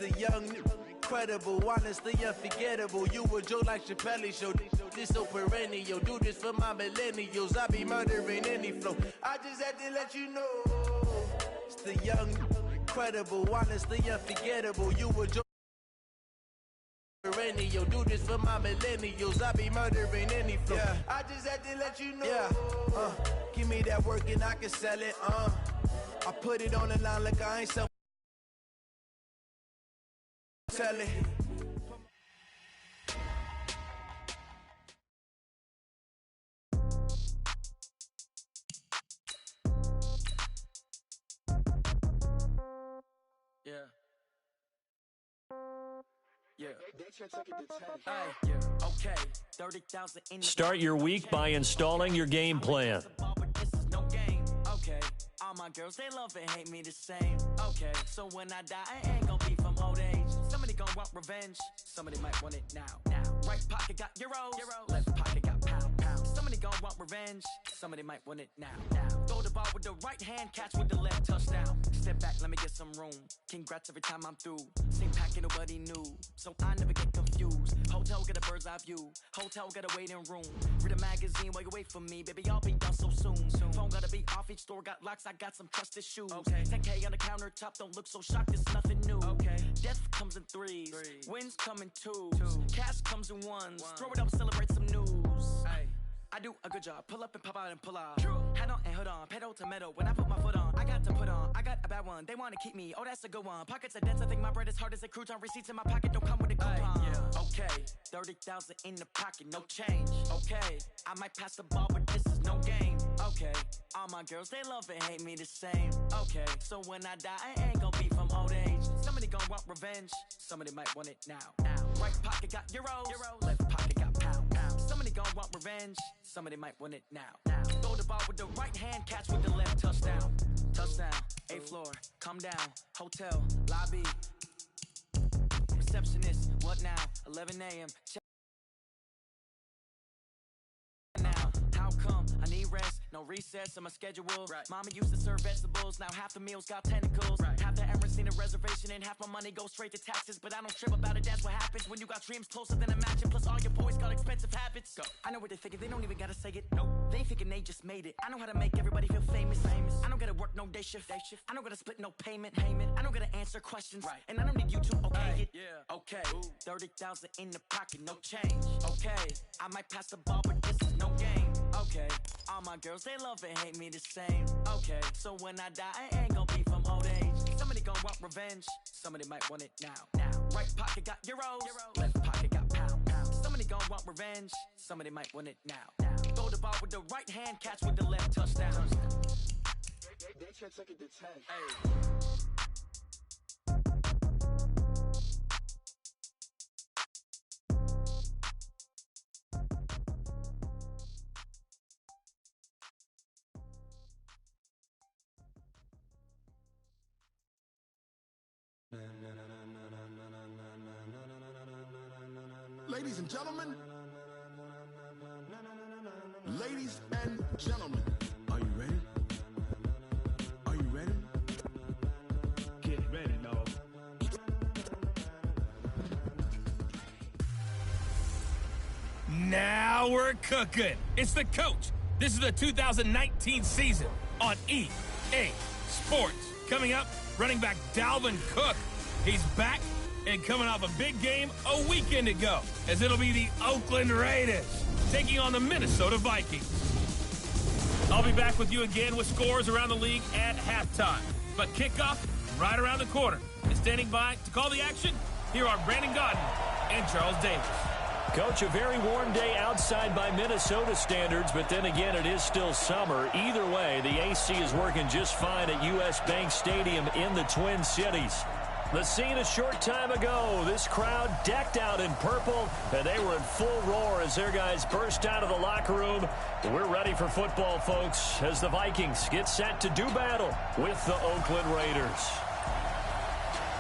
the young, incredible, honestly unforgettable. You a joke like Chappelle Show. This so perennial. Do this for my millennials. I be murdering any flow. I just had to let you know. It's the young, incredible, honestly unforgettable. You a joke. Perennial, do this for my millennials. I be murdering any flow. Yeah. I just had to let you know. Yeah. Give me that work and I can sell it. I put it on the line like I ain't so. Tell it. Yeah. Yeah. Okay. 30,000 in the Start your week by installing your game plan. This is no game. Okay. All my girls, they love and hate me the same. Okay. So when I die, I ain't gonna be from old age. Somebody gonna want revenge. Somebody might want it now. Right pocket got euros. Left pocket got pound. Somebody gonna want revenge. Somebody might want it now. Throw the ball with the right hand, catch with the left, touchdown. Step back, let me get some room. Congrats every time I'm through. Same packet, nobody knew, so I never get confused. Hotel get a bird's eye view. Hotel get a waiting room. Read a magazine while you wait for me, baby. I'll be done so soon. Phone gotta be off. Each store got locks. I got some trusted shoes. Okay. 10K on the countertop. Don't look so shocked. It's nothing new. Okay. Death comes in threes. Wins come in twos. Cash comes in ones. Throw it up, celebrate some news. Ay. I do a good job. Pull up and pop out and pull out. Head on and hood on. Pedal to metal. When I put my foot on, I got to put on. I got a bad one. They want to keep me. Oh, that's a good one. Pockets are dense. I think my bread is hard as a crouton. Receipts in my pocket don't come with a coupon. Yeah. Okay. 30,000 in the pocket. No change. Okay. I might pass the ball, but this is no game. Okay. All my girls, they love and hate me the same. Okay. So when I die, I ain't gonna be from old age. Somebody gonna want revenge. Somebody might want it now. Right pocket got euros. Left pocket got pound. Somebody gonna want revenge. Somebody might want it now. Throw the ball with the right hand, catch with the left, touchdown. Touchdown, 8th floor, come down. Hotel, lobby. Receptionist, what now? 11 a.m. Now, how come I need rest? No recess in my schedule. Right. Mama used to serve vegetables, now half the meals got tentacles. Right. Half the errands need a reservation and half my money goes straight to taxes. But I don't trip about it, that's what happens when you got dreams closer than a match. And plus all your boys got expensive habits. Go. I know what they thinking, they don't even gotta say it. Nope. They thinking they just made it. I know how to make everybody feel famous. I don't gotta work no day shift. I don't gotta split no payment. I don't gotta answer questions. Right. And I don't need you to okay it. Yeah. Okay. 30,000 in the pocket, no change. Okay. I might pass the ball, but this is no game. Okay. All my girls, they love and hate me the same. Okay. So when I die, I ain't gonna be from old age. Somebody gonna want revenge. Somebody might want it now. Right pocket got euros. Left pocket got pound. Somebody gonna want revenge. Somebody might want it now. Throw the ball with the right hand, catch with the left, touchdown. They check it to 10. Hey. Ladies and gentlemen, are you ready? Are you ready? Get ready, dog. Now we're cooking. It's the coach. This is the 2019 season on EA Sports. Coming up, running back Dalvin Cook. He's back and coming off a big game a weekend ago, as it'll be the Oakland Raiders taking on the Minnesota Vikings. I'll be back with you again with scores around the league at halftime. But kickoff right around the corner. And standing by to call the action, here are Brandon Gaudin and Charles Davis. Coach, a very warm day outside by Minnesota standards, but then again, it is still summer. Either way, the AC is working just fine at U.S. Bank Stadium in the Twin Cities. The scene a short time ago, this crowd decked out in purple, and they were in full roar as their guys burst out of the locker room. We're ready for football, folks, as the Vikings get set to do battle with the Oakland Raiders.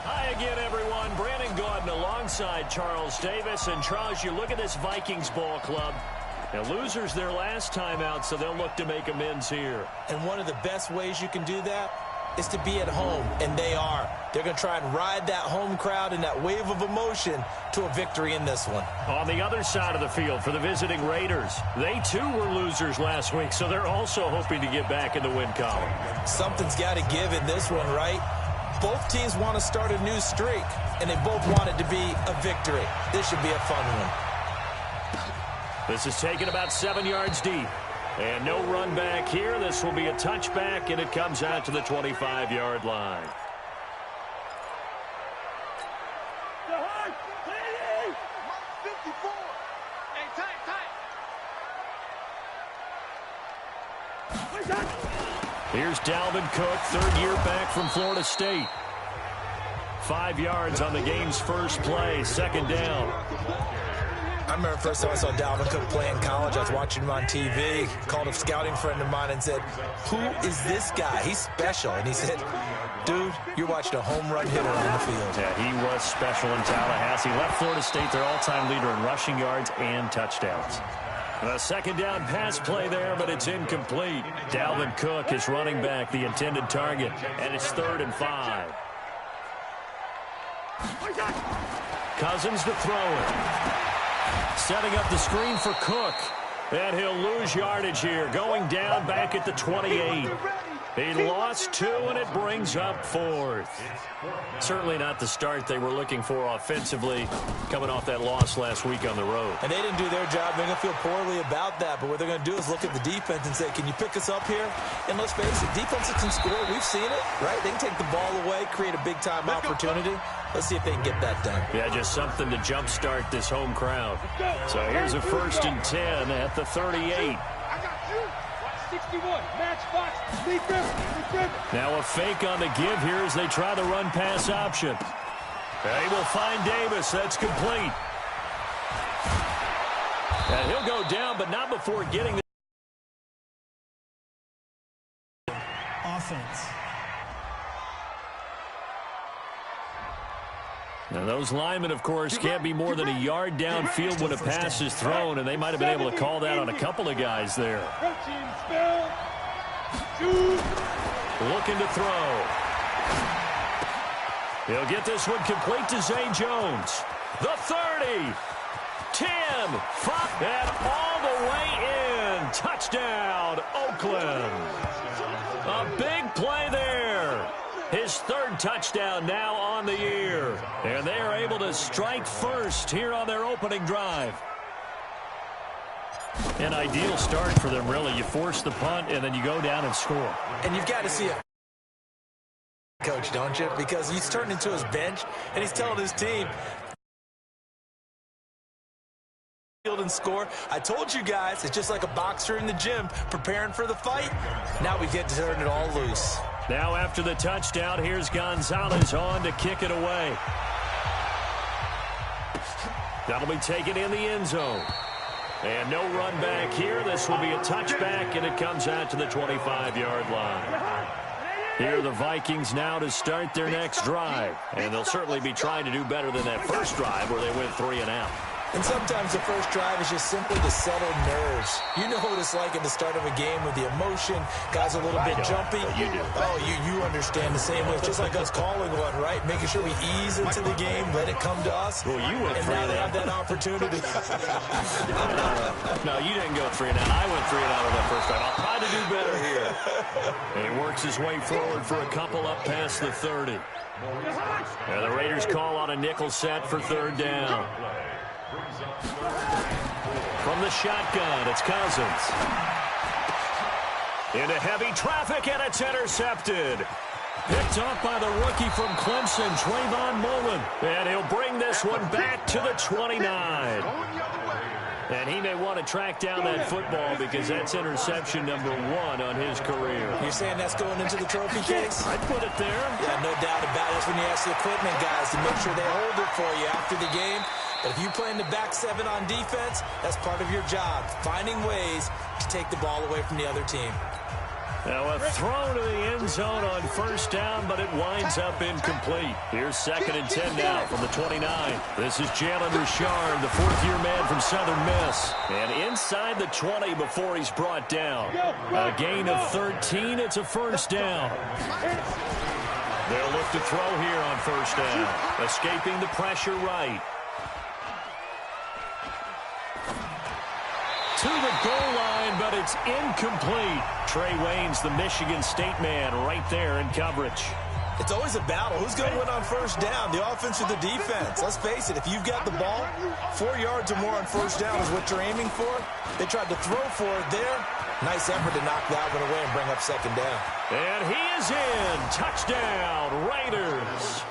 Hi again, everyone. Brandon Gaudin alongside Charles Davis. And Charles, you look at this Vikings ball club. Now, losers their last time out, so they'll look to make amends here. And one of the best ways you can do that is to be at home, and they are. They're going to try and ride that home crowd and that wave of emotion to a victory in this one. On the other side of the field for the visiting Raiders, they too were losers last week, so they're also hoping to get back in the win column. Something's got to give in this one, right? Both teams want to start a new streak, and they both want it to be a victory. This should be a fun one. This is taken about 7 yards deep. And no run back here. This will be a touchback, and it comes out to the 25-yard line. Here's Dalvin Cook, third year back from Florida State. 5 yards on the game's first play, second down. I remember the first time I saw Dalvin Cook play in college. I was watching him on TV, called a scouting friend of mine and said, "Who is this guy? He's special." And he said, "Dude, you're watching a home run hitter on the field." Yeah, he was special in Tallahassee. Left Florida State their all-time leader in rushing yards and touchdowns. A second down pass play there, but it's incomplete. Dalvin Cook is running back, the intended target, and it's 3rd and 5. Cousins to throw it. Setting up the screen for Cook. And he'll lose yardage here. Going down back at the 28. He lost 2, and it brings up 4th. Certainly not the start they were looking for offensively, coming off that loss last week on the road. And they didn't do their job. They're going to feel poorly about that. But what they're going to do is look at the defense and say, can you pick us up here? And let's face it, defenses can score. We've seen it, right? They can take the ball away, create a big-time opportunity. Let's see if they can get that done. Yeah, just something to jumpstart this home crowd. So here's a 1st and 10 at the 38. Now a fake on the give here as they try the run-pass option. They will find Davis. That's complete. And he'll go down, but not before getting the offense. Now, those linemen, of course, can't be more than a yard downfield when a pass is thrown, and they might have been able to call that on a couple of guys there. Looking to throw. He'll get this one complete to Zay Jones. The 30, 10, 5, and all the way in. Touchdown, Oakland. A big play there. His 3rd touchdown now on the year. And they are able to strike first here on their opening drive. An ideal start for them, really. You force the punt, and then you go down and score. And you've got to see it, coach, don't you? Because he's turned into his bench, and he's telling his team, and score. I told you guys, it's just like a boxer in the gym preparing for the fight. Now we get to turn it all loose. Now after the touchdown, here's Gonzalez on to kick it away. That'll be taken in the end zone. And no run back here. This will be a touchback, and it comes out to the 25-yard line. Here are the Vikings now to start their next drive. And they'll certainly be trying to do better than that first drive where they went 3 and out. And sometimes the first drive is just simply to settle nerves. You know what it's like at the start of a game with the emotion. Guys a little bit jumpy. You do. Oh, you understand the same way. It's just like us calling one, right? Making sure we ease into the game, let it come to us. Well, you went 3 and out. And now they have that opportunity. No, you didn't go 3 and out. I went 3 and out on that first drive. I'll try to do better here. And he works his way forward for a couple up past the 30. And the Raiders call on a nickel set for 3rd down. From the shotgun, it's Cousins. Into heavy traffic, and it's intercepted. Picked off by the rookie from Clemson, Trayvon Mullen. And he'll bring this one back to the 29. And he may want to track down that football because that's interception number 1 on his career. You're saying that's going into the trophy case? I'd put it there. Yeah, no doubt about it. That's when you ask the equipment guys to make sure they hold it for you after the game. But if you play in the back 7 on defense, that's part of your job, finding ways to take the ball away from the other team. Now a throw to the end zone on first down, but it winds up incomplete. Here's 2nd and 10 now from the 29. This is Jalen Richard, the fourth-year man from Southern Miss. And inside the 20 before he's brought down. A gain of 13. It's a first down. They'll look to throw here on first down. Escaping the pressure right. To the goal line, but it's incomplete. Trey Waynes, the Michigan State man, right there in coverage. It's always a battle. Who's going to win on first down, the offense or the defense? Let's face it, if you've got the ball, 4 yards or more on first down is what you're aiming for. They tried to throw for it there. Nice effort to knock that one away and bring up second down. And he is in. Touchdown, Raiders.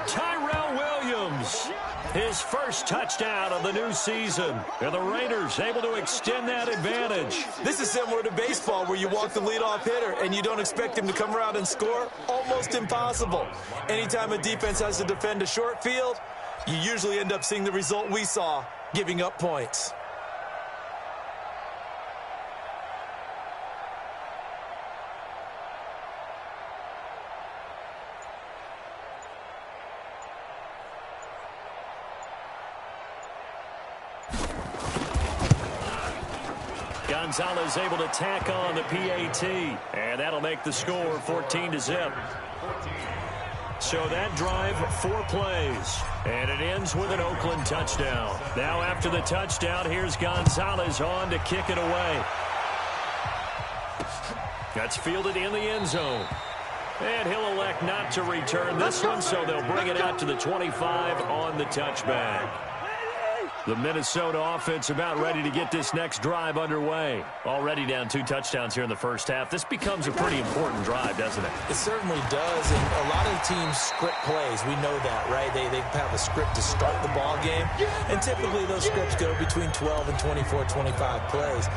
Tyrell Williams. His first touchdown of the new season. And the Raiders able to extend that advantage. This is similar to baseball where you walk the leadoff hitter and you don't expect him to come around and score. Almost impossible. Anytime a defense has to defend a short field, you usually end up seeing the result we saw, giving up points. Gonzalez able to tack on the PAT, and that'll make the score 14-0. So that drive, 4 plays, and it ends with an Oakland touchdown. Now after the touchdown, here's Gonzalez on to kick it away. That's fielded in the end zone. And he'll elect not to return this one, so they'll bring it out to the 25 on the touchback. The Minnesota offense about ready to get this next drive underway. Already down 2 touchdowns here in the first half. This becomes a pretty important drive, doesn't it? It certainly does, and a lot of teams script plays. We know that, right? They have a script to start the ball game, and typically those scripts go between 12 and 24, 25 plays.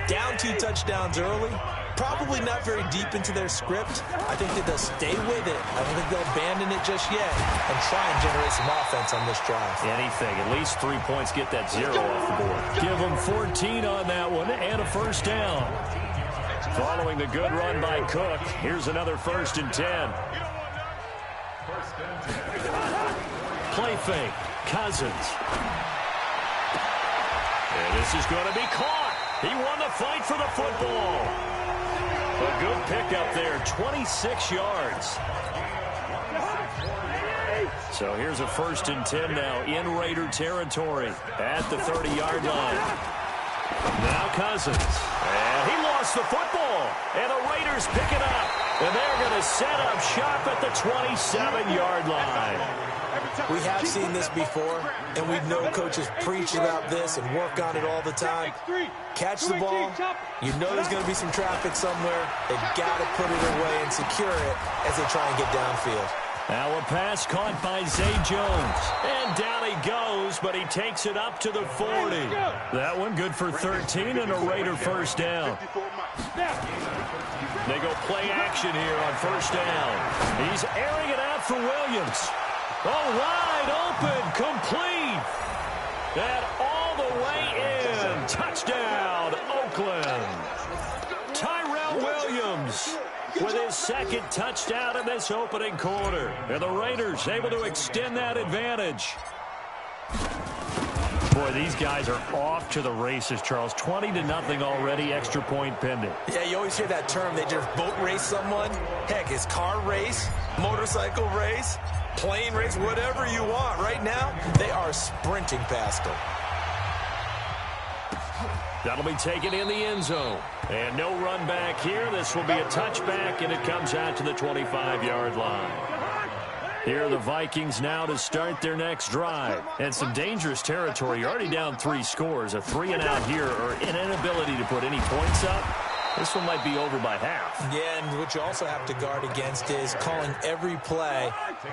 Down 2 touchdowns early, probably not very deep into their script. I think that they'll stay with it. I don't think they'll abandon it just yet and try and generate some offense on this drive. Anything. At least 3 points, get that 0 off the board. Give them 14 on that one and a first down. Following the good run by Cook, here's another 1st and 10. Play fake. Cousins. And this is going to be caught. He won the fight for the football. A good pickup there, 26 yards. So here's a 1st and 10 now in Raider territory at the 30-yard line. Now Cousins. And he lost the football. And the Raiders pick it up. And they're going to set up shop at the 27-yard line. We have seen this before, and we know coaches preach about this and work on it all the time. Catch the ball. You know there's going to be some traffic somewhere. They've got to put it away and secure it as they try and get downfield. Now a pass caught by Zay Jones. And down he goes, but he takes it up to the 40. That one good for 13 and a Raider first down. They go play action here on first down. He's airing it out for Williams. Oh, wide open, complete. And all the way in. Touchdown, Oakland. Tyrell Williams with his 2nd touchdown in this opening quarter. And the Raiders able to extend that advantage. Boy, these guys are off to the races, Charles. 20-0 already, extra point pending. Yeah, you always hear that term. They just boat race someone. Heck, it's car race, motorcycle race, plane race, whatever you want. Right now, they are sprinting past them. That'll be taken in the end zone. And no run back here. This will be a touchback, and it comes out to the 25-yard line. Here are the Vikings now to start their next drive. And some dangerous territory. You're already down 3 scores. A 3-and-out here, or an inability to put any points up. This one might be over by half. Yeah, and what you also have to guard against is calling every play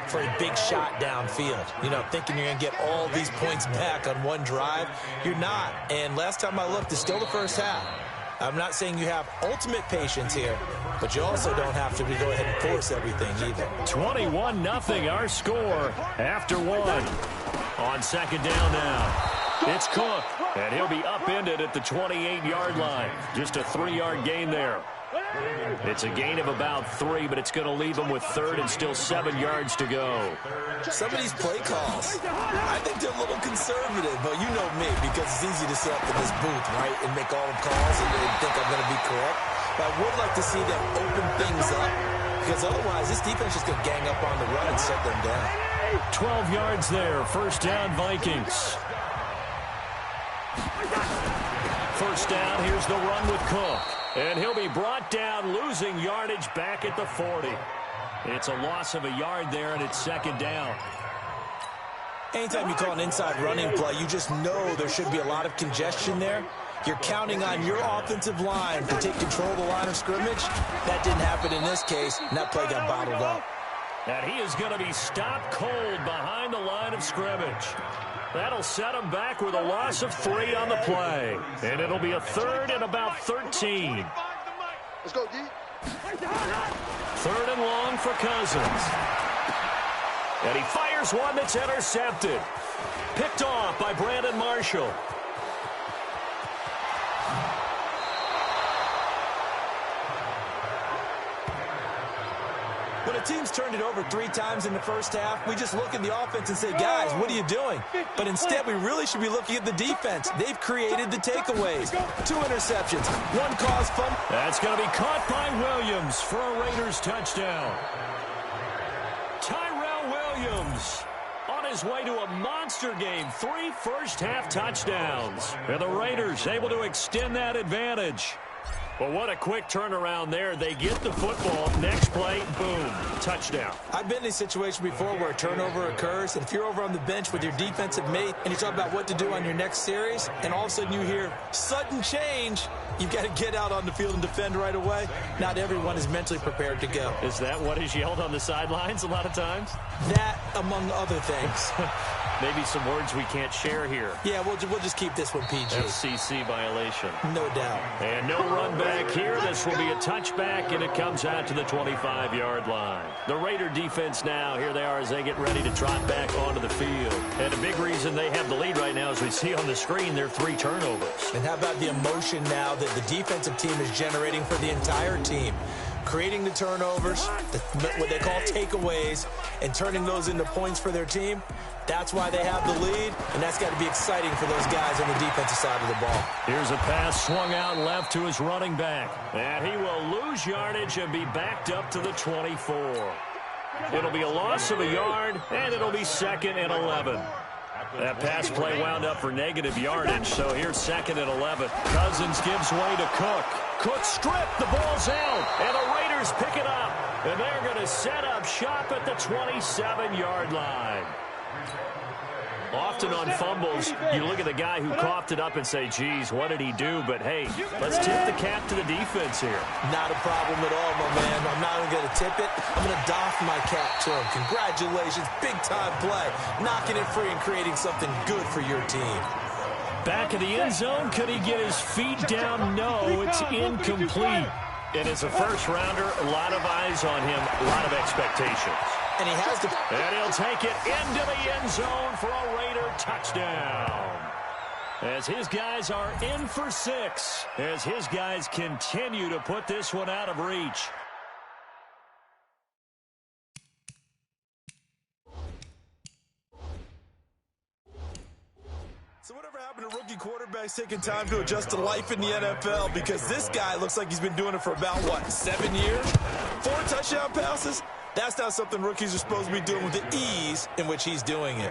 for a big shot downfield. You know, thinking you're going to get all these points back on one drive. You're not. And last time I looked, it's still the first half. I'm not saying you have ultimate patience here, but you also don't have to go ahead and force everything either. 21-0 our score after 1. On 2nd down now. It's Cook, and he'll be upended at the 28-yard line. Just a 3-yard gain there. It's a gain of about 3, but it's going to leave them with 3rd and still 7 yards to go. Some of these play calls, I think they're a little conservative, but you know me, because it's easy to sit up in this booth, right, and make all the calls and think I'm going to be correct. But I would like to see them open things up, because otherwise this defense is going to gang up on the run and shut them down. 12 yards there, 1st down Vikings. 1st down, here's the run with Cook. And he'll be brought down, losing yardage back at the 40. It's a loss of a yard there, and it's 2nd down. Anytime you call an inside running play, you just know there should be a lot of congestion there. You're counting on your offensive line to take control of the line of scrimmage. That didn't happen in this case, and that play got bottled up. And he is going to be stopped cold behind the line of scrimmage. That'll set him back with a loss of 3 on the play. And it'll be a 3rd and about 13. Let's go, D. 3rd and long for Cousins. And he fires one that's intercepted. Picked off by Brandon Marshall. When a team's turned it over 3 times in the first half, we just look at the offense and say, guys, what are you doing? But instead, we really should be looking at the defense. They've created the takeaways. 2 interceptions, 1 caused fumble. That's going to be caught by Williams for a Raiders touchdown. Tyrell Williams on his way to a monster game. 3 first-half touchdowns. And the Raiders able to extend that advantage. Well, what a quick turnaround there. They get the football. Next play, boom, touchdown. I've been in a situation before where a turnover occurs, and if you're over on the bench with your defensive mate and you talk about what to do on your next series, and all of a sudden you hear sudden change, you've got to get out on the field and defend right away. Not everyone is mentally prepared to go. Is that what is yelled on the sidelines a lot of times? That, among other things. Maybe some words we can't share here. Yeah, we'll just keep this one PG. FCC violation. No doubt. And no run back here. This will be a touchback, and it comes out to the 25-yard line. The Raider defense now, here they are as they get ready to trot back onto the field. And a big reason they have the lead right now, as we see on the screen, they're 3 turnovers. And how about the emotion now that the defensive team is generating for the entire team? Creating the turnovers, what they call takeaways, and turning those into points for their team. That's why they have the lead, and that's got to be exciting for those guys on the defensive side of the ball. Here's a pass swung out left to his running back. And he will lose yardage and be backed up to the 24. It'll be a loss of a yard, and it'll be 2nd and 11. That pass play wound up for negative yardage, so here's 2nd and 11. Cousins gives way to Cook. Cook stripped, the ball's out, and the Raiders pick it up. And they're going to set up shop at the 27-yard line. Often on fumbles, you look at the guy who coughed it up and say, geez, what did he do? But, hey, let's tip the cap to the defense here. Not a problem at all, my man. I'm not even going to tip it. I'm going to doff my cap to him. Congratulations. Big-time play. Knocking it free and creating something good for your team. Back in the end zone, could he get his feet down? No, it's incomplete. And as a first-rounder, a lot of eyes on him, a lot of expectations. And he has to. And he'll take it into the end zone for a Raider touchdown. As his guys are in for 6. As his guys continue to put this one out of reach. So whatever happened to rookie quarterbacks taking time to adjust to life in the NFL? Because this guy looks like he's been doing it for about, 7 years? 4 touchdown passes? That's not something rookies are supposed to be doing with the ease in which he's doing it.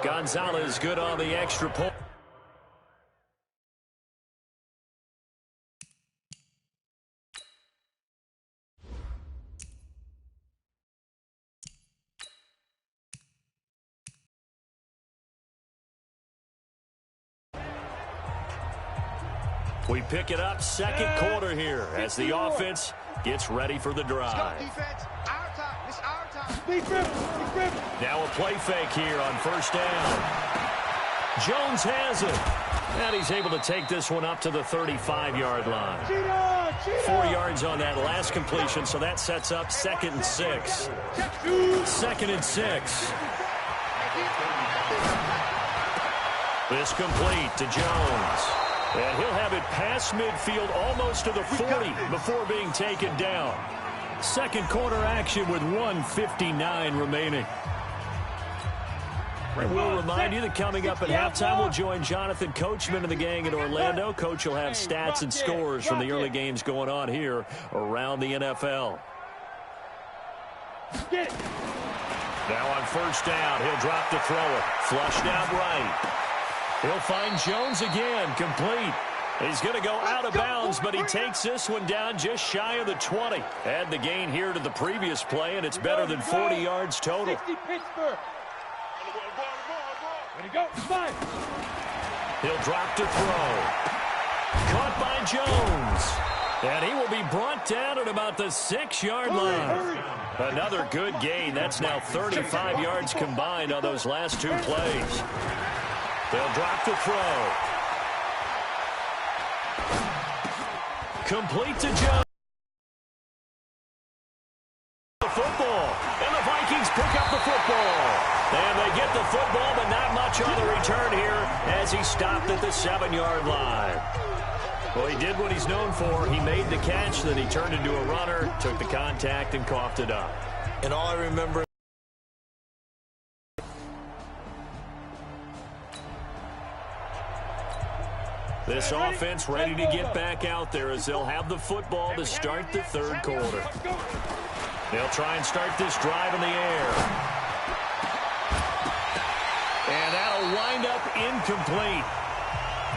Gonzalez good on the extra point. We pick it up 2nd quarter here as the offense gets ready for the drive. Now a play fake here on 1st down. Jones has it. And he's able to take this one up to the 35-yard line. 4 yards on that last completion, so that sets up 2nd and 6. 2nd and 6. This complete to Jones. And he'll have it past midfield almost to the 40 before being taken down. Second quarter action with 1:59 remaining. We'll remind you that coming up at halftime, we'll join Jonathan Coachman and the gang in Orlando. Coach will have stats and scores from the early games going on here around the NFL. Now on first down, he'll drop to throw it. Flushed out right. He'll find Jones again, complete. He's going to go out of bounds, but he takes this one down just shy of the 20. Add the gain here to the previous play, and it's better than 40 yards total. He'll drop to throw. Caught by Jones. And he will be brought down at about the 6-yard line. Another good gain. That's now 35 yards combined on those last two plays. They'll drop to throw. Complete to Jones. The football. And the Vikings pick up the football. And they get the football, but not much on the return here as he stopped at the 7-yard line. Well, he did what he's known for. He made the catch, then he turned into a runner, took the contact, and coughed it up. And all I remember... This offense ready to get back out there as they'll have the football to start the third quarter. They'll try and start this drive in the air. And that'll wind up incomplete.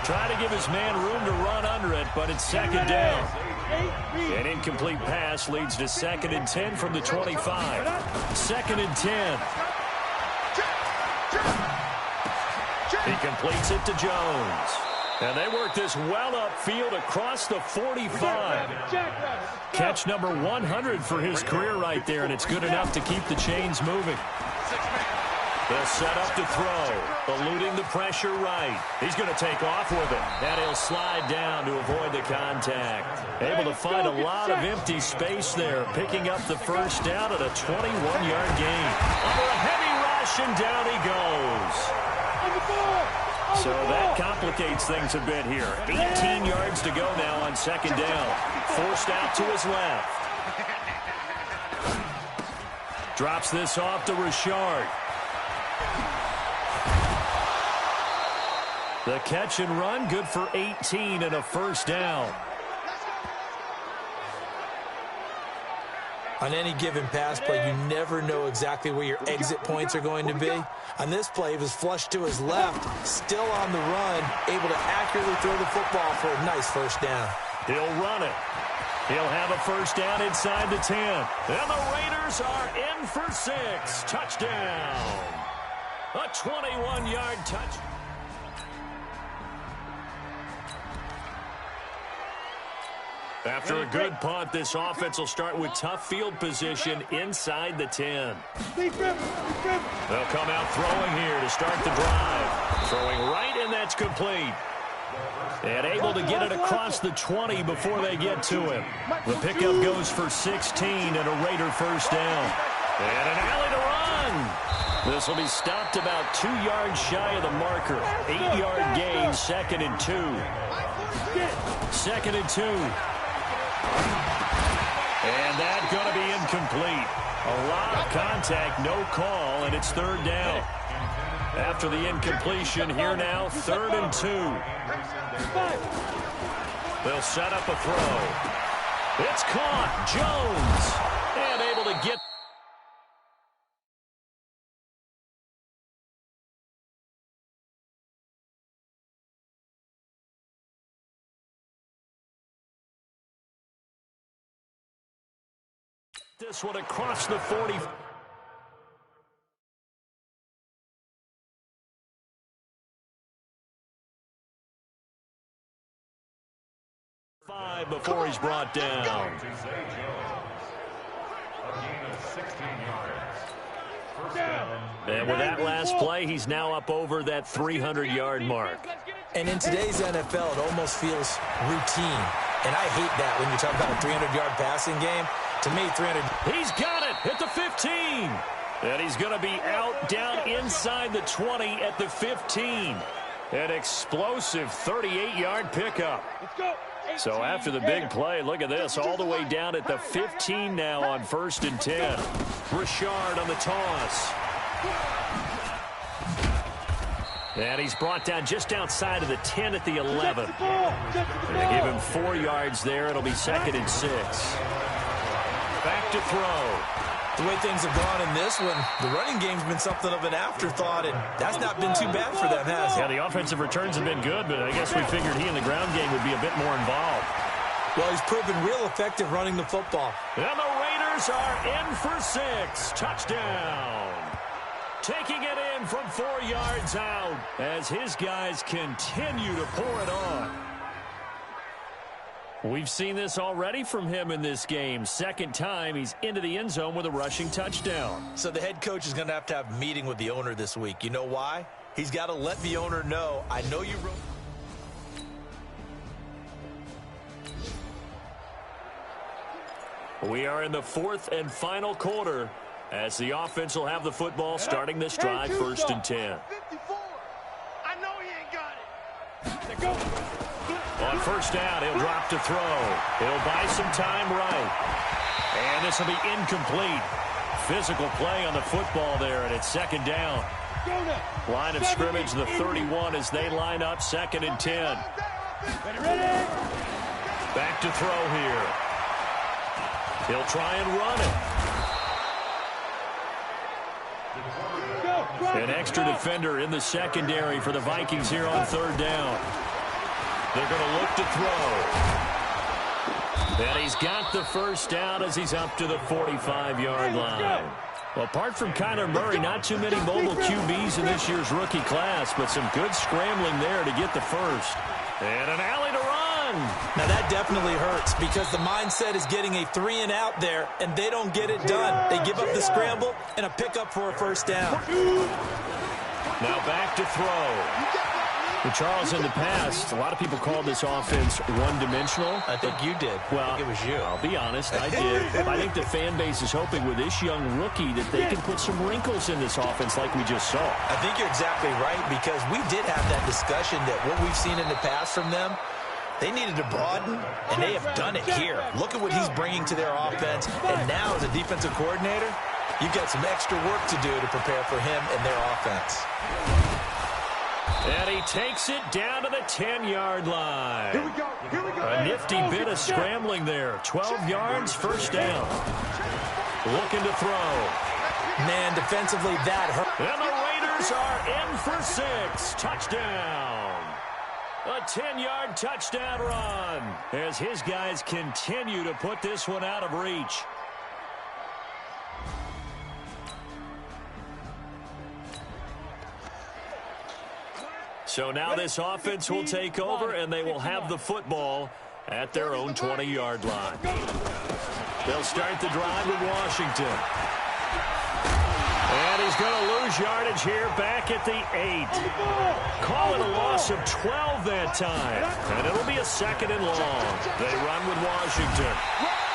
Trying to give his man room to run under it, but it's second down. An incomplete pass leads to 2nd and 10 from the 25. 2nd and 10. He completes it to Jones. And they work this well upfield across the 45. Catch number 100 for his career right there, and it's good enough to keep the chains moving. They'll set up to throw, eluding the pressure right. He's going to take off with it, and he'll slide down to avoid the contact. Able to find a lot of empty space there, picking up the first down at a 21-yard gain. Under a heavy rush, and down he goes. So that complicates things a bit here. 18 yards to go now on second down. Forced out to his left. Drops this off to Richard. The catch and run, good for 18 and a first down. On any given pass play, you never know exactly where your exit points are going to be. On this play, he was flushed to his left, still on the run, able to accurately throw the football for a nice first down. He'll run it. He'll have a first down inside the 10. And the Raiders are in for 6. Touchdown. A 21-yard touch. After a good punt, this offense will start with tough field position inside the 10. They'll come out throwing here to start the drive. Throwing right, and that's complete. And able to get it across the 20 before they get to him. The pickup goes for 16 and a Raider first down. And an alley to run. This will be stopped about 2 yards shy of the marker. 8-yard gain, 2nd and 2. 2nd and 2. And that's going to be incomplete. A lot of contact, no call, and it's third down. After the incompletion, here now, 3rd and 2. They'll set up a throw. It's caught. Jones. And able to get... this one across the 40. Before he's brought down. And with that last play, he's now up over that 300-yard mark. And in today's NFL, it almost feels routine. And I hate that when you talk about a 300-yard passing game. To me, 300... He's got it at the 15. And he's going to be out down inside the 20 at the 15. An explosive 38-yard pickup. So after the big play, look at this, all the way down at the 15 now on 1st and 10. Richard on the toss. And he's brought down just outside of the 10 at the 11. And they give him 4 yards there. It'll be 2nd and 6. Back to throw. The way things have gone in this one, the running game's been something of an afterthought, and that's not been too bad for them, has it? Yeah, the offensive returns have been good, but I guess we figured he in the ground game would be a bit more involved. Well, he's proven real effective running the football. And the Raiders are in for 6. Touchdown. Taking it in from 4 yards out as his guys continue to pour it on. We've seen this already from him in this game. 2nd time he's into the end zone with a rushing touchdown. So the head coach is going to have a meeting with the owner this week. You know why? He's got to let the owner know, I know you wrote... We are in the 4th and final quarter as the offense will have the football starting this drive, 1st and 10. 54. I know he ain't got it. On 1st down, he'll drop to throw. He'll buy some time right. And this will be incomplete. Physical play on the football there, and it's 2nd down. Line of scrimmage, the 31 as they line up, 2nd and 10. Back to throw here. He'll try and run it. An extra defender in the secondary for the Vikings here on 3rd down. They're going to look to throw. And he's got the 1st down as he's up to the 45-yard line. Well, apart from Kyler Murray, not too many mobile QBs in this year's rookie class, but some good scrambling there to get the 1st. And an alley to run. Now, that definitely hurts because the mindset is getting a 3-and-out there, and they don't get it done. They give up the scramble and a pickup for a 1st down. Now back to throw. Well, Charles, in the past, a lot of people called this offense one-dimensional. I think you did. Well, I think it was you. I'll be honest, I did. I think the fan base is hoping with this young rookie that they can put some wrinkles in this offense like we just saw. I think you're exactly right because we did have that discussion that what we've seen in the past from them, they needed to broaden, and they have done it here. Look at what he's bringing to their offense, and now as a defensive coordinator, you've got some extra work to do to prepare for him and their offense. And he takes it down to the 10-yard line. A nifty bit of scrambling there. 12 yards, 1st down. Looking to throw. Man, defensively, that hurt. And the Raiders are in for 6. Touchdown. A 10-yard touchdown run as his guys continue to put this one out of reach. So now this offense will take over, and they will have the football at their own 20-yard line. They'll start the drive with Washington. And he's going to lose yardage here back at the 8. Call it a loss of 12 that time. And it'll be a 2nd and long. They run with Washington.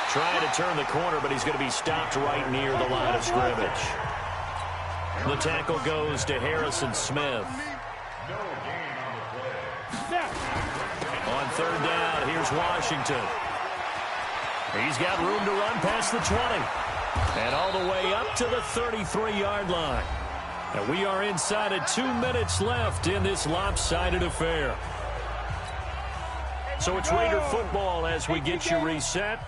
Trying to turn the corner, but he's going to be stopped right near the line of scrimmage. The tackle goes to Harrison Smith. On 3rd down, here's Washington. He's got room to run past the 20. And all the way up to the 33-yard line. And we are inside of 2 minutes left in this lopsided affair. So it's Raider football as we get you reset.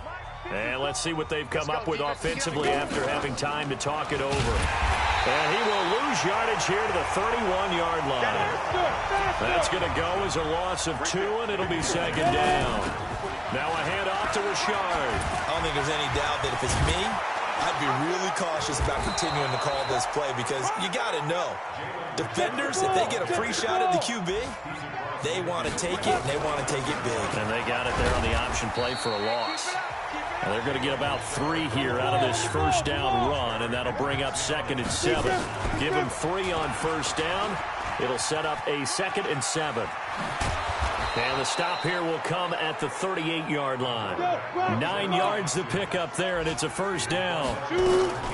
And let's see what they've come up with offensively after having time to talk it over. And he will lose yardage here to the 31-yard line. That's going to go as a loss of 2, and it'll be 2nd down. Now a handoff to Richard. I don't think there's any doubt that if it's me, I'd be really cautious about continuing to call this play because you got to know, defenders, if they get a free shot at the QB, they want to take it, and they want to take it big. And they got it there on the option play for a loss. And they're going to get about 3 here out of this 1st down run, and that'll bring up 2nd and 7. Give him 3 on 1st down. It'll set up a 2nd and 7. And the stop here will come at the 38-yard line. 9 yards to pick up there, and it's a first down.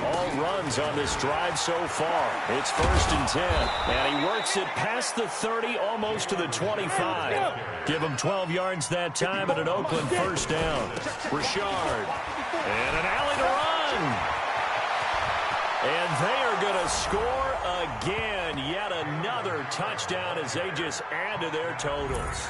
All runs on this drive so far. It's 1st and 10. And he works it past the 30, almost to the 25. Give him 12 yards that time and an Oakland first down. Richard. And an alley to run. And they are going to score again. Yet another touchdown as they just add to their totals.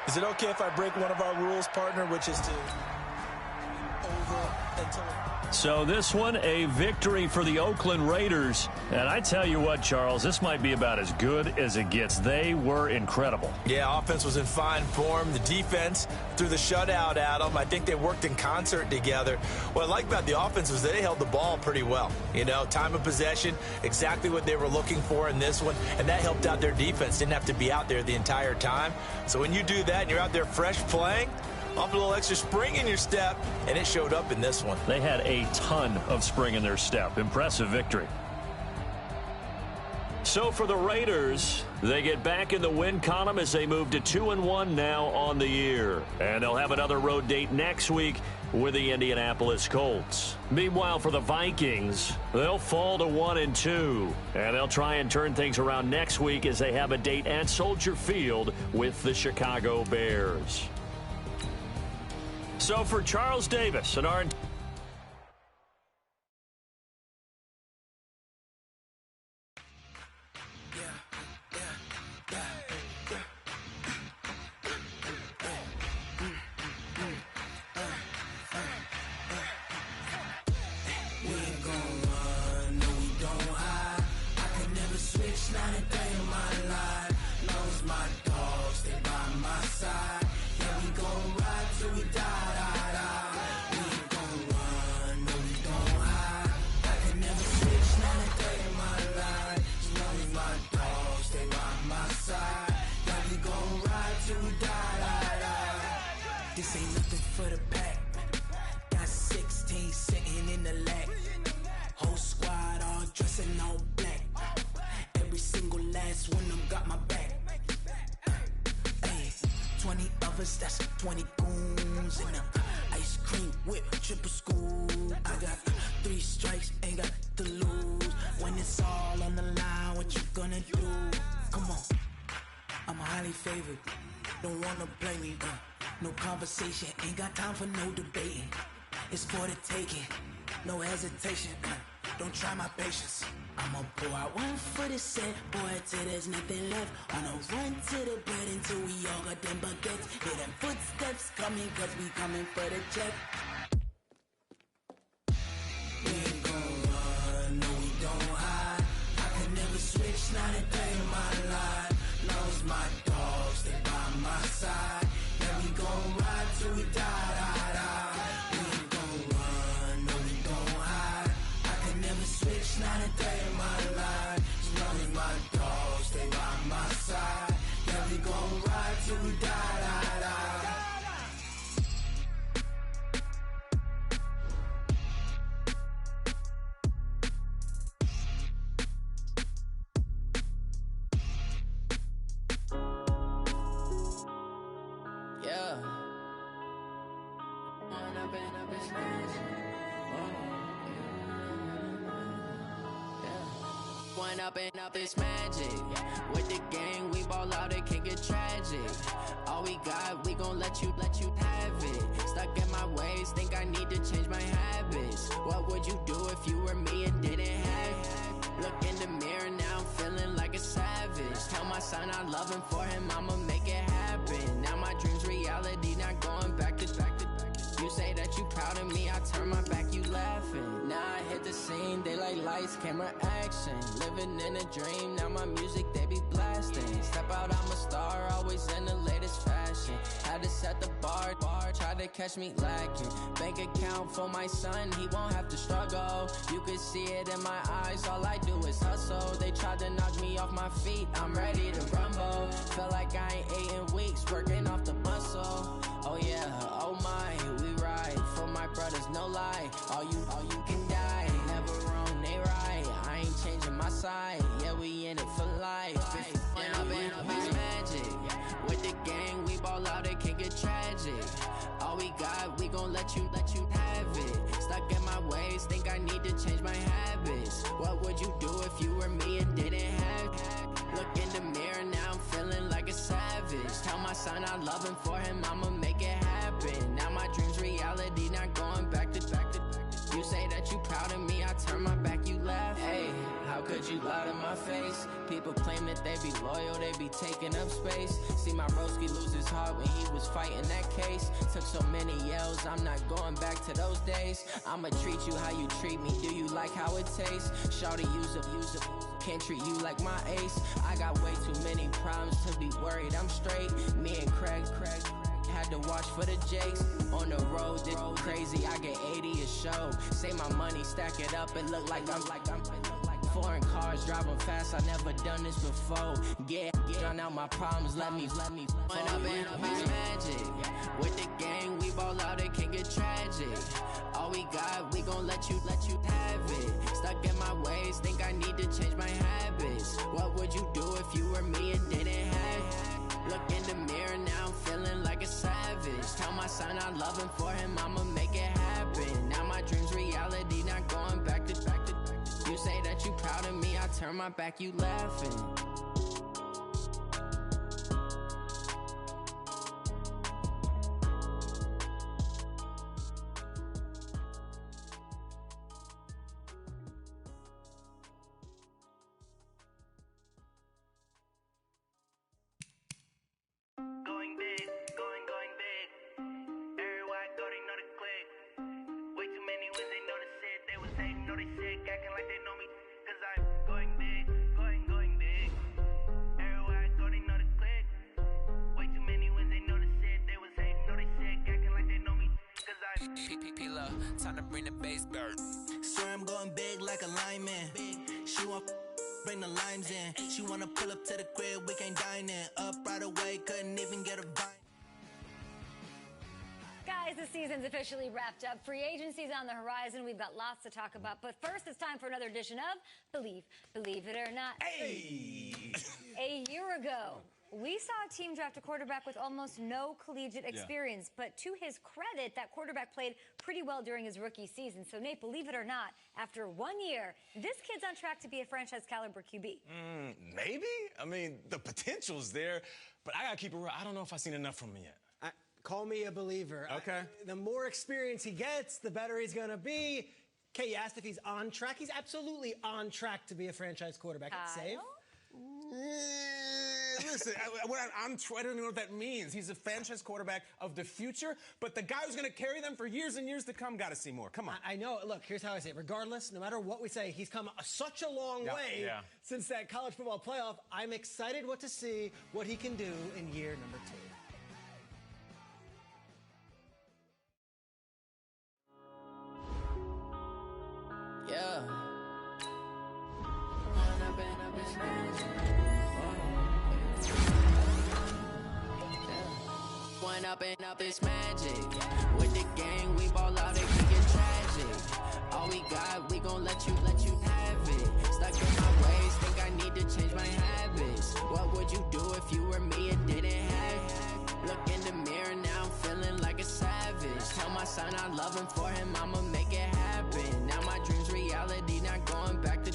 Is it okay if I break one of our rules, partner, which is to over until... So this one, a victory for the Oakland Raiders. And I tell you what, Charles, this might be about as good as it gets. They were incredible. Yeah, offense was in fine form. The defense threw the shutout at them. I think they worked in concert together. What I like about the offense was they held the ball pretty well. You know, time of possession, exactly what they were looking for in this one, and that helped out their defense. Didn't have to be out there the entire time. So when you do that and you're out there fresh playing, off a little extra spring in your step, and it showed up in this one. They had a ton of spring in their step. Impressive victory. So for the Raiders, they get back in the win column as they move to 2-1 now on the year. And they'll have another road date next week with the Indianapolis Colts. Meanwhile, for the Vikings, they'll fall to 1-2. And they'll try and turn things around next week as they have a date at Soldier Field with the Chicago Bears. So for Charles Davis and our... This ain't nothing for the pack. Got 16 sitting in the lag. Whole squad all dressing all black. Every single last one of them got my back. Hey, 20 of us, that's 20 goons in them. Ice cream whip, triple scoop. I got 3 strikes, ain't got to lose. When it's all on the line, what you gonna do? Come on, I'm highly favored. Don't wanna play me, no conversation, ain't got time for no debating. It's for the taking, no hesitation. Don't try my patience. I'ma pour out one for the set, boy, till there's nothing left. On a run to the bread until we all got them baguettes. Hear them footsteps coming, cause we coming for the check. We ain't gon' run, no we don't hide. I could never switch, not a day in my life. Long as my dogs stay by my side. Yeah, we gon' ride till we die. We ain't gon' run, no we don't hide. I could never switch, not a day in my life. As long as my dogs stay by my side. Yeah, we gon' ride till we die. Up this magic. With the gang, we ball out, it can get tragic. All we got, we gon' let you have it. Stuck in my ways, think I need to change my habits. What would you do if you were me and didn't have it? Look in the mirror, now I'm feeling like a savage. Tell my son I love him, for him I'ma make it happen. Now my dream's reality, not going back to. You say that you proud of me, I turn my back, you laughing. Now I hit the scene, they like lights, camera, action. Living in a dream, now my music, they be blasting. Step out, I'm a star, always in the latest fashion. Had to set the bar, try to catch me lacking. Bank account for my son, he won't have to struggle. You could see it in my eyes, all I do is hustle. They tried to knock me off my feet, I'm ready to rumble. Feel like I ain't ate in weeks, working off the muscle. Oh yeah, oh my, we ride for my brothers, no lie. All you can die, never wrong, they right. I ain't changing my side, yeah, we in it for life. If down, it's magic. With the gang, we ball tragic. All we got, we gon' let you have it. Stuck in my ways, think I need to change my habits. What would you do if you were me and didn't have it? Look in the mirror, now I'm feeling like a savage. Tell my son I love him, for him I'ma make it happen. Now my dream's reality, not going back to. You say that you proud of me, I turn my back, you laugh. Hey, how could you lie to my face? People claim that they be loyal, they be taking up space. See my broski lose his heart when he was fighting that case. Took so many yells, I'm not going back to those days. I'ma treat you how you treat me, do you like how it tastes? Shawty, use up, can't treat you like my ace. I got way too many problems to be worried, I'm straight. Me and Craig had to watch for the Jakes. On the road, this crazy, I get 80 a show. Say my money, stack it up, it look like I'm foreign cars, driving fast, I never done this before. Get drown out my problems, let me Went up in a bitch magic. With the gang, we ball out, it can get tragic. All we got, we gon' let you have it. Stuck in my ways, think I need to change my habits. What would you do if you were me and didn't have it? Look in the mirror, now I'm feeling like a savage. Tell my son I love him, for him I'ma make it happen. Now my dream's reality, not going back to. You say that you proud of me, I turn my back, you laughing. Going big, going big. Everywhere I go, they know the click. Way too many wins, they know the shit. They was hating, know they sick, acting like they know me. Cause I'm going big, going big. Everywhere I go, they know the click. Way too many wins, they know the shit. They was hating, know they sick, acting like they know me. Cause I'm P-P-P-Lo, time to bring the bass back. Swear I'm going big like a lineman. She want bring the limes in. She wanna pull up to the crib, we can't dine in. Up right away, couldn't even get a vine. Guys, the season's officially wrapped up. Free agency's on the horizon. We've got lots to talk about. But first, it's time for another edition of Believe It or Not. Hey! A year ago, we saw a team draft a quarterback with almost no collegiate experience. But to his credit, that quarterback played pretty well during his rookie season. So, Nate, believe it or not, after 1 year, this kid's on track to be a franchise-caliber QB. Maybe? I mean, the potential's there, but I gotta keep it real. I don't know if I've seen enough from him yet. Call me a believer. Okay. The more experience he gets, the better he's going to be. Okay, you asked if he's on track. He's absolutely on track to be a franchise quarterback. It's safe. Listen, I don't know what that means. He's a franchise quarterback of the future, but the guy who's going to carry them for years and years to come, got to see more. Come on. I know. Look, here's how I say it. Regardless, no matter what we say, he's come such a long way since that college football playoff. I'm excited to see what he can do in year number 2. Yeah. One up and up is magic. With the gang, we ball out, it can get tragic. All we got, we gon' let you have it. Stuck in my ways, think I need to change my habits. What would you do if you were me and didn't have it? Look in the mirror, now I'm feeling like a savage. Tell my son I love him, for him I'ma make it happen. Now my dream's reality, not going back to.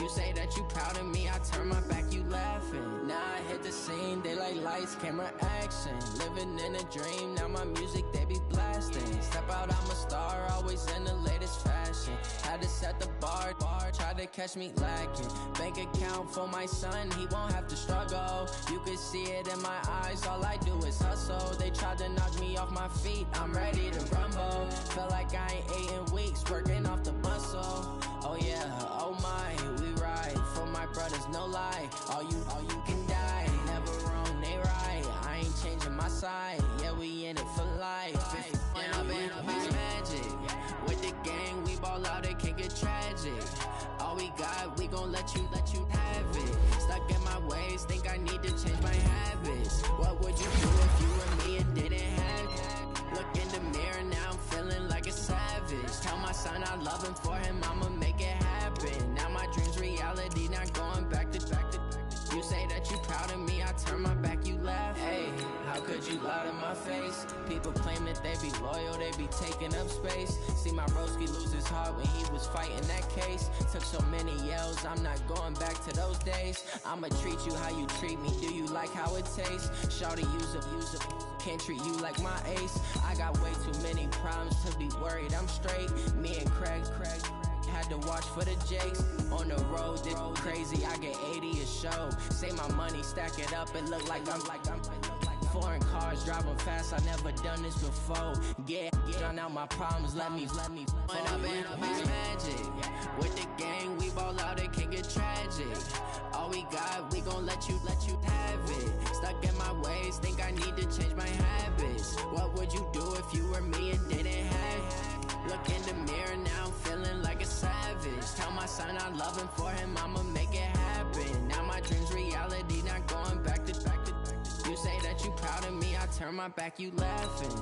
You say that you proud of me, I turn my back, you laughing. Now I hit the scene, they like lights, camera, action. Living in a dream, now my music, they be blasting. Step out, I'm a star, always in the latest fashion. Had to set the bar, try to catch me lacking. Bank account for my son, he won't have to struggle. You can see it in my eyes, all I do is hustle. They tried to knock me off my feet, I'm ready to rumble. Feel like I ain't ate in weeks, working off the muscle. Oh yeah, oh my, we ride for my brothers, no lie. All you can die, never wrong, they right. I ain't changing my side, yeah, we in it for life. And I've been magic. With the gang, we ball out, it can get tragic. All we got, we gon' let you have it. Stuck in my ways, think I need to change my habits. What would you do if you were me and didn't have it? Look in the mirror, now I'm feeling like a savage. Tell my son I love him, for him I'ma make it happen. Now my dream's reality, not going back to. You say that you proud of me, I turn my back, you laugh. Hey, How could you lie to my face? People claim that they be loyal, they be taking up space. See my broski lose his heart when he was fighting that case. Took so many yells, I'm not going back to those days. I'ma treat you how you treat me, do you like how it tastes? Shawty, use up, can't treat you like my ace. I got way too many problems to be worried, I'm straight. Me and Craig had to watch for the Jakes. On the road, this crazy, I get 80 a show. Say my money, stack it up, it look like I'm foreign cars, driving fast, I never done this before. Get drown out my problems, let me When I been up is magic. With the gang, we ball out, it can get tragic. All we got, we gon' let you have it. Stuck in my ways, think I need to change my habits. What would you do if you were me and didn't have it? Look in the mirror, now I'm feeling like a savage. Tell my son I love him, for him I'ma make it happen. Now my dream's reality, not going back to. You say that you proud of me, I turn my back, you laughing.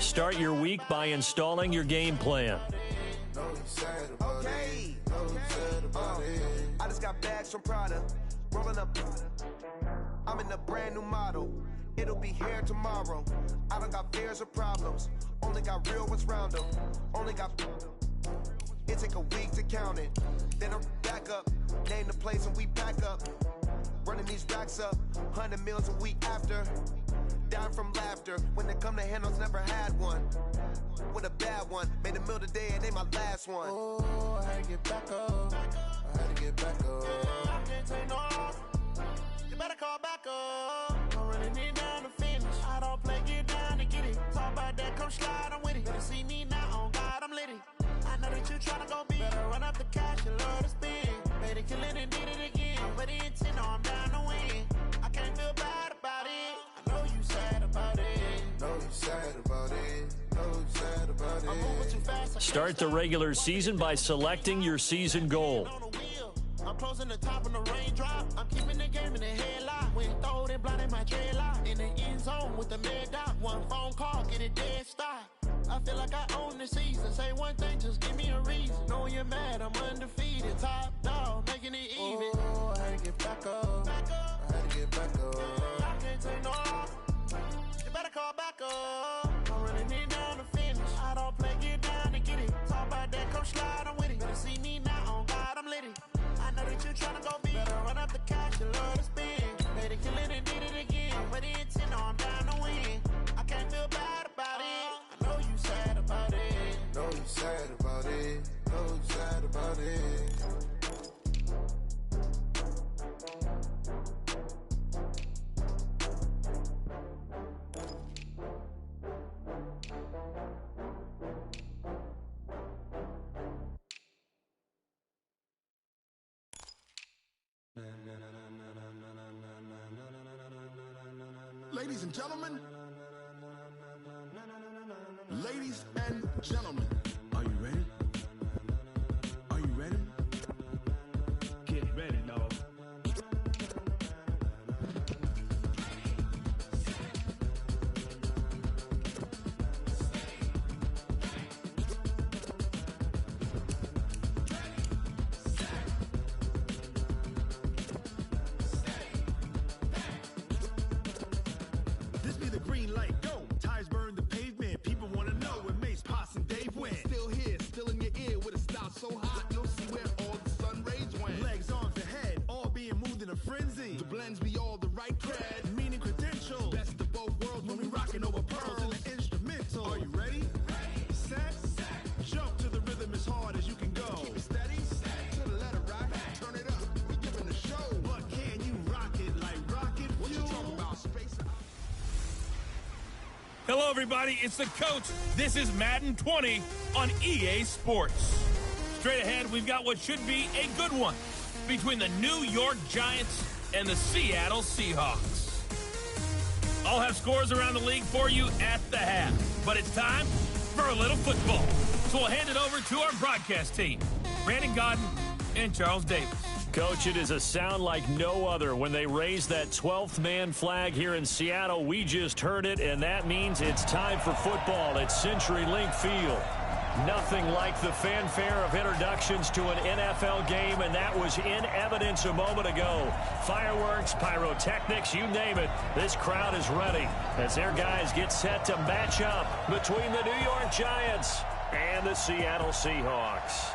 Start your week by installing your game plan. Okay. I just got bags from Prada. Rolling up. I'm in a brand new model. It'll be here tomorrow. I don't got fears or problems. Only got real ones round them. Only got. It take a week to count it. Then I'm back up. Name the place and we pack up. Running these racks up. 100 meals a week after. Down from laughter. When it come to handles, never had one. With a bad one. Made a meal today and ain't my last one. Oh, I had to get back up. I had to get back up. I can't take no loss. You better call back up. I'm running it down to finish. I don't play, get down to get it. Talk about that, come slide, I'm with it. Better see me now, on God, I'm litty. I know that you tryna go big. Better run up the cash, you love to spend. Made a killing and did it again. But the intent, no, I'm down to win. I can't feel bad about it. I know you sad about it. Know you sad about it. Know you sad about it. I'm moving too fast. Start the regular season by selecting your season goal. I'm closing the top of the raindrop. I'm keeping the game in the headlock. When throwed and blinded my dreadlock. In the end zone with the mad dot. One phone call, get it dead stop. I feel like I own the season. Say one thing, just give me a reason. Knowing you're mad, I'm undefeated. Top dog, making it even. Oh, I had to get back up. I had to get back up. I can't take no loss. You better call back up. I'm running it down to finish. I don't play, get down to get it. Talk about that, come slide, I'm with it. Better see me now, on God, I'm litty. I know that you tryna go big. Better run up the cash, you love to spend. Made a killing and did it again. But the intent, no, I'm down to win. I can't feel bad about it. I know you sad about it. Know you sad about it. Know you sad about it. Ladies and gentlemen, ladies and gentlemen, are you ready? Are you ready? Get ready, dog. This be the green light, go. Tires burn the pavement. People wanna know when Mace, Poss, and Dave win. Still Hello, everybody. It's the coach. This is Madden 20 on EA Sports. Straight ahead, we've got what should be a good one between the New York Giants and the Seattle Seahawks. I'll have scores around the league for you at the half. But it's time for a little football. So we'll hand it over to our broadcast team, Brandon Godden and Charles Davis. Coach, it is a sound like no other when they raise that 12th man flag here in Seattle. We just heard it, and that means it's time for football at CenturyLink Field. Nothing like the fanfare of introductions to an NFL game, and that was in evidence a moment ago. Fireworks, pyrotechnics, you name it. This crowd is ready as their guys get set to match up between the New York Giants and the Seattle Seahawks.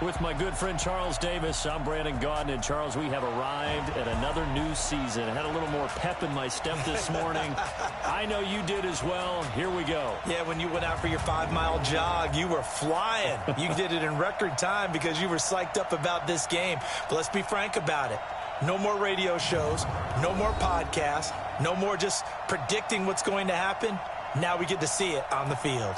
With my good friend Charles Davis, I'm Brandon Godden. And Charles, we have arrived at another new season. I had a little more pep in my step this morning. I know you did as well. Here we go. Yeah, when you went out for your 5-mile jog, you were flying. You did it in record time because you were psyched up about this game. But let's be frank about it. No more radio shows, no more podcasts, no more just predicting what's going to happen. Now we get to see it on the field.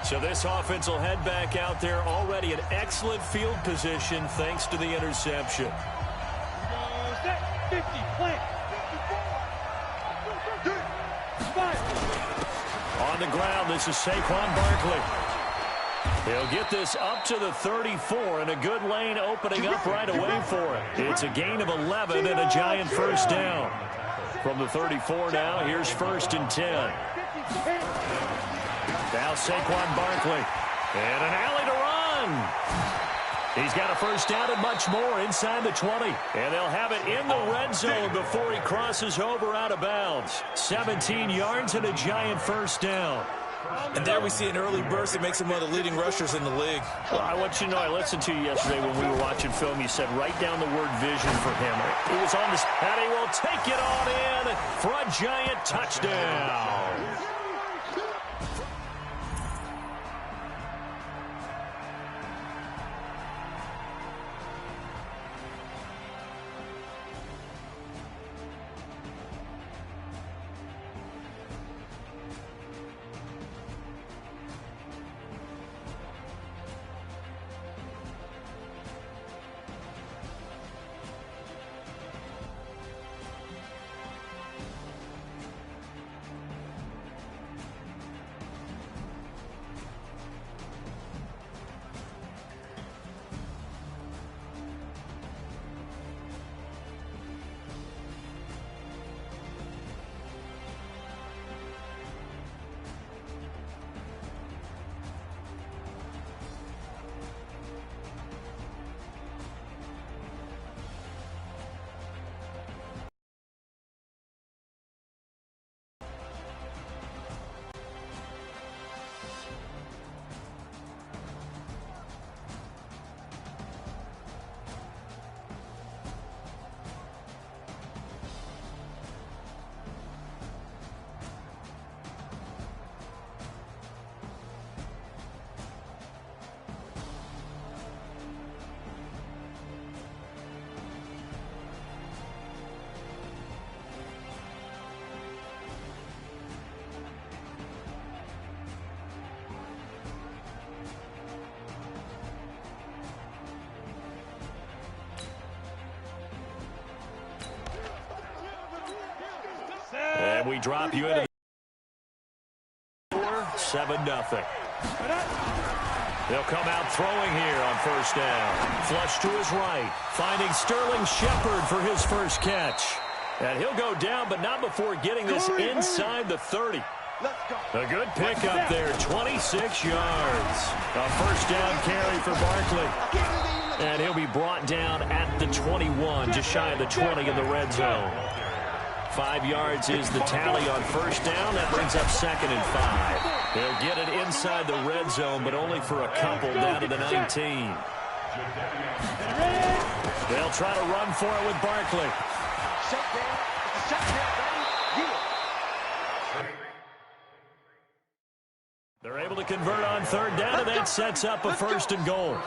So this offense will head back out there, already in excellent field position thanks to the interception. 50, plant. On the ground, this is Saquon Barkley. He'll get this up to the 34, and a good lane opening up right away for it. It's a gain of 11 and a Giant first down. From the 34 now, here's 1st and 10. Now Saquon Barkley, and an alley to run. He's got a first down and much more inside the 20. And they'll have it in the red zone before he crosses over out of bounds. 17 yards and a Giant first down. And there we see an early burst that makes him one of the leading rushers in the league. Well, I want you to know, I listened to you yesterday when we were watching film. You said write down the word vision for him. He was on this, and he will take it on in for a Giant touchdown. And we drop you into the 7-0. They'll come out throwing here on first down. Flush to his right, finding Sterling Shepard for his first catch. And he'll go down, but not before getting this inside the 30. A good pickup there, 26 yards. A first down carry for Barkley. And he'll be brought down at the 21, just shy of the 20 in the red zone. 5 yards is the tally on first down. That brings up 2nd and 5. They'll get it inside the red zone, but only for a couple down to the 19. They'll try to run for it with Barkley. They're able to convert on 3rd down, and that sets up a 1st and goal.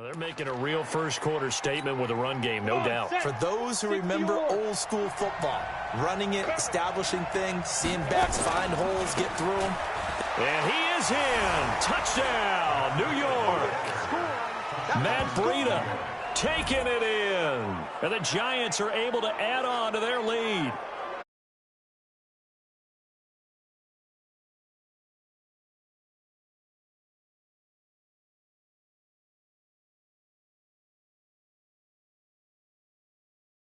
They're making a real first-quarter statement with a run game, no doubt. For those who remember old-school football, running it, establishing things, seeing backs find holes, get through them. And he is in. Touchdown, New York. Matt Breida taking it in. And the Giants are able to add on to their lead.